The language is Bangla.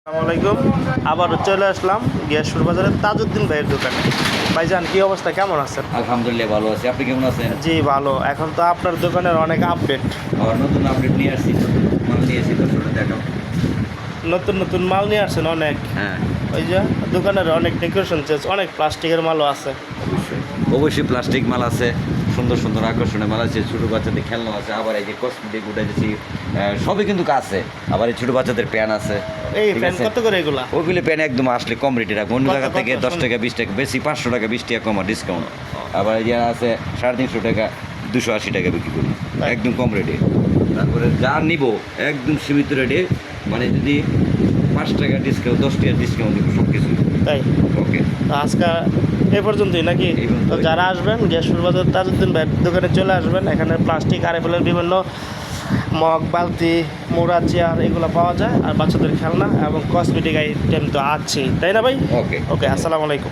আসসালামু আলাইকুম। আবারও চলে আসলাম গিয়াসপুর বাজারের তাজউদ্দিন ভাইয়ের দোকানে। ভাইজান, কি অবস্থা, কেমন আছেন? আলহামদুলিল্লাহ ভালো আছি। আপনি কেমন আছেন? জি ভালো। এখন তো আপনার দোকানের অনেক আপডেট, আর নতুন আপডেট নিয়ে আসছি, নতুন মাল নিয়ে এসেছি, দর্শকরা দেখাও। নতুন নতুন মাল নিয়ে আসছেন অনেক। হ্যাঁ, ওই যে দোকানের অনেক ডেকোরেশন চেঞ্জ, অনেক প্লাস্টিকের মালও আছে। অবশ্যই অবশ্যই প্লাস্টিক মাল আছে, সুন্দর সুন্দর আকর্ষণীয় মাল আছে, ছোটো বাচ্চাদের খেলনা আছে, আবার এই যে কসমেটিক উঠেছি, সবই কিন্তু আছে। আবার এই ছোটো বাচ্চাদের প্যান আছে। এই ঠিক ফ্যান আছে? কত করে এগুলা? ওইগুলি প্যান একদম আসলে কম রেটে রাখবো, অন্য কত, জায়গা কত? থেকে 10 টাকা 20 টাকা বেশি, 500 টাকা 20 টাকা কম ডিসকাউন্ট। আবার এই যে আছে 350 টাকা 280 টাকা বিক্রি করি, একদম কম রেটে। তারপরে যা নিব একদম সীমিত রেটে, মানে যদি 5 টাকা ডিসকাউন্ট 10 টাকা ডিসকাউন্ট দিব সব কিছু। তাই ওকে, তো আজকে এই পর্যন্তই নাকি? এই পর্যন্তই। তো যারা আসবেন গিয়াসপুর বাজার তাজউদ্দিন ভাইয়ের দোকানে চলে আসবেন। এখানে প্লাস্টিক আর এগুলোর বিভিন্ন মগ, বালতি, মোড়া, চেয়ার এগুলো পাওয়া যায়, আর বাচ্চাদের খেলনা এবং কসমেটিক আইটেম তো আছেই, তাই না ভাই? ওকে, ওকে, আসসালামু আলাইকুম।